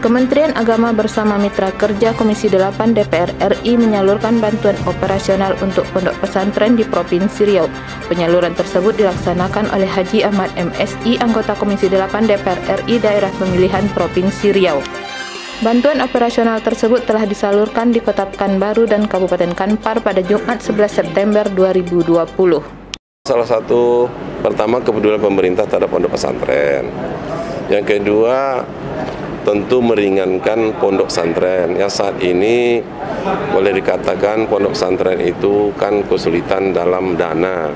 Kementerian Agama bersama Mitra Kerja Komisi 8 DPR RI menyalurkan bantuan operasional untuk pondok pesantren di Provinsi Riau. Penyaluran tersebut dilaksanakan oleh Haji Ahmad MSI, anggota Komisi 8 DPR RI Daerah Pemilihan Provinsi Riau. Bantuan operasional tersebut telah disalurkan di Kota Pekanbaru dan Kabupaten Kampar pada Jumat 11 September 2020. Salah satu pertama kepedulian pemerintah terhadap pondok pesantren. Yang kedua tentu meringankan pondok pesantren yang saat ini boleh dikatakan pondok pesantren itu kan kesulitan dalam dana,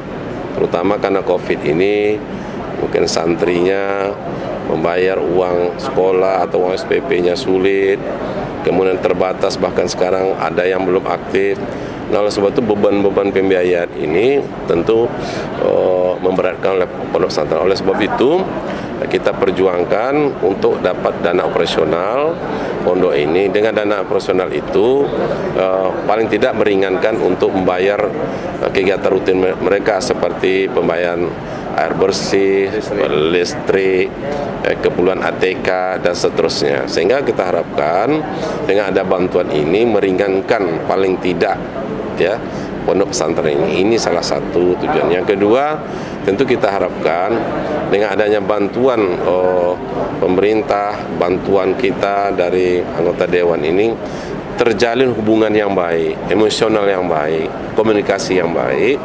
terutama karena COVID ini. Mungkin santrinya membayar uang sekolah atau uang SPP-nya sulit, kemudian terbatas, bahkan sekarang ada yang belum aktif. Nah, oleh sebab itu beban-beban pembiayaan ini tentu memberatkan oleh pondok pesantren. Oleh sebab itu kita perjuangkan untuk dapat dana operasional pondok ini. Dengan dana operasional itu paling tidak meringankan untuk membayar kegiatan rutin mereka seperti pembayaran air bersih, listrik, keperluan ATK dan seterusnya. Sehingga kita harapkan dengan ada bantuan ini meringankan paling tidak ya pondok pesantren ini. Ini salah satu tujuan. Yang kedua, tentu kita harapkan dengan adanya bantuan pemerintah, bantuan kita dari anggota dewan ini terjalin hubungan yang baik, emosional yang baik, komunikasi yang baik.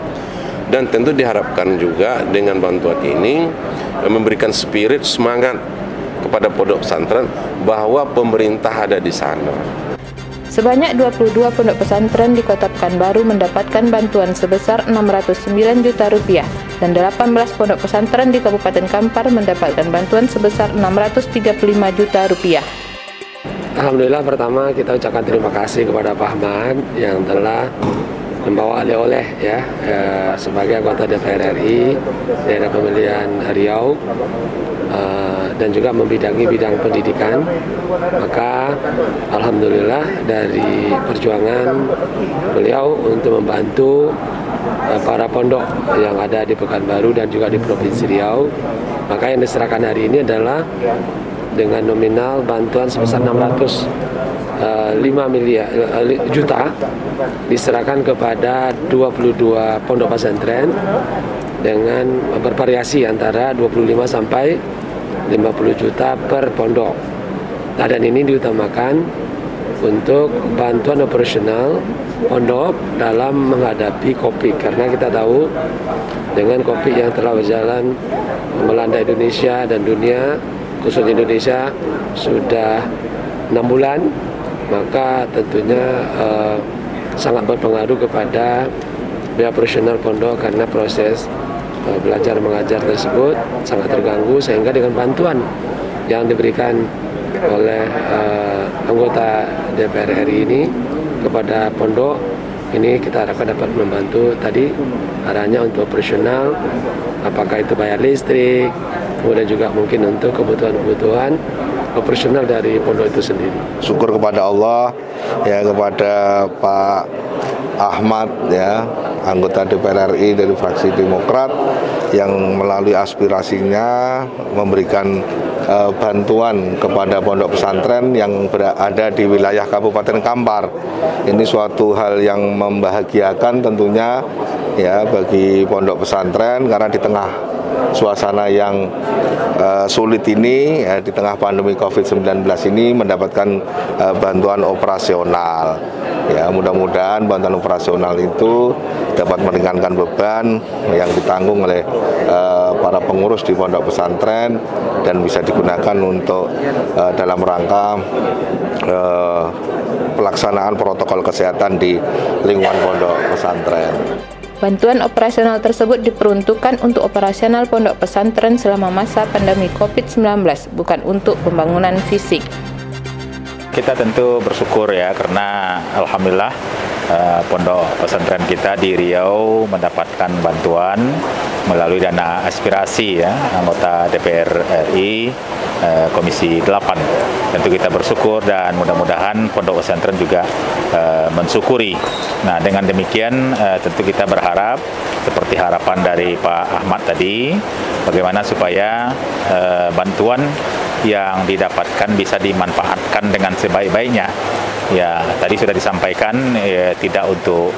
Dan tentu diharapkan juga dengan bantuan ini memberikan spirit, semangat kepada pondok pesantren bahwa pemerintah ada di sana. Sebanyak 22 pondok pesantren di Kota Pekanbaru mendapatkan bantuan sebesar Rp609 juta dan 18 pondok pesantren di Kabupaten Kampar mendapatkan bantuan sebesar Rp635 juta. Alhamdulillah, pertama kita ucapkan terima kasih kepada Pak Ahmad yang telah membawa oleh-oleh sebagai anggota DPR RI daerah pemilihan Riau dan juga membidangi bidang pendidikan. Maka alhamdulillah dari perjuangan beliau untuk membantu para pondok yang ada di Pekanbaru dan juga di Provinsi Riau, maka yang diserahkan hari ini adalah dengan nominal bantuan sebesar 605 juta diserahkan kepada 22 pondok pesantren dengan bervariasi antara 25 sampai 50 juta per pondok. Nah, dan ini diutamakan untuk bantuan operasional pondok dalam menghadapi COVID, karena kita tahu dengan COVID yang telah berjalan melanda Indonesia dan dunia, khususnya Indonesia sudah 6 bulan, maka tentunya sangat berpengaruh kepada biaya operasional pondok karena proses belajar mengajar tersebut sangat terganggu, sehingga dengan bantuan yang diberikan oleh anggota DPR RI ini kepada pondok ini, kita harapkan dapat membantu tadi arahnya untuk operasional, apakah itu bayar listrik, kemudian juga mungkin untuk kebutuhan-kebutuhan operasional dari pondok itu sendiri. Syukur kepada Allah, ya, kepada Pak Ahmad, ya, anggota DPR RI dari fraksi Demokrat yang melalui aspirasinya memberikan bantuan kepada pondok pesantren yang berada di wilayah Kabupaten Kampar. Ini suatu hal yang membahagiakan tentunya ya bagi pondok pesantren, karena di tengah suasana yang sulit ini, ya, di tengah pandemi COVID-19 ini mendapatkan bantuan operasional. Ya, mudah-mudahan bantuan operasional itu dapat meringankan beban yang ditanggung oleh para pengurus di pondok pesantren dan bisa digunakan untuk dalam rangka pelaksanaan protokol kesehatan di lingkungan pondok pesantren. Bantuan operasional tersebut diperuntukkan untuk operasional pondok pesantren selama masa pandemi COVID-19, bukan untuk pembangunan fisik. Kita tentu bersyukur ya, karena alhamdulillah pondok pesantren kita di Riau mendapatkan bantuan melalui dana aspirasi ya anggota DPR RI Komisi 8. Tentu kita bersyukur dan mudah-mudahan pondok pesantren juga mensyukuri. Nah, dengan demikian tentu kita berharap seperti harapan dari Pak Ahmad tadi, bagaimana supaya bantuan yang didapatkan bisa dimanfaatkan dengan sebaik-baiknya. Ya, tadi sudah disampaikan tidak untuk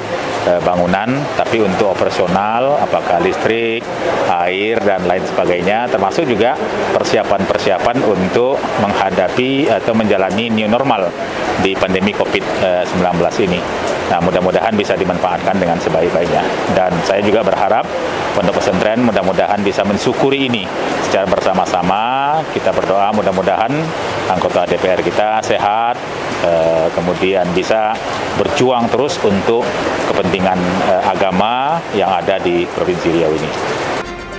bangunan, tapi untuk operasional, apakah listrik, air, dan lain sebagainya, termasuk juga persiapan-persiapan untuk menghadapi atau menjalani new normal di pandemi COVID-19 ini. Nah, mudah-mudahan bisa dimanfaatkan dengan sebaik-baiknya. Dan saya juga berharap pondok pesantren mudah-mudahan bisa mensyukuri ini secara bersama-sama. Kita berdoa mudah-mudahan anggota DPR kita sehat, kemudian bisa berjuang terus untuk kepentingan agama yang ada di Provinsi Riau ini.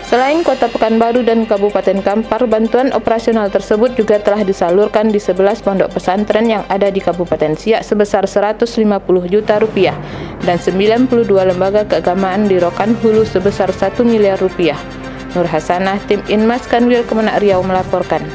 Selain Kota Pekanbaru dan Kabupaten Kampar, bantuan operasional tersebut juga telah disalurkan di 11 pondok pesantren yang ada di Kabupaten Siak sebesar Rp150 juta dan 92 lembaga keagamaan di Rokan Hulu sebesar Rp1 miliar. Nur Hasanah, tim Inmas Kanwil Kemenak Riau melaporkan.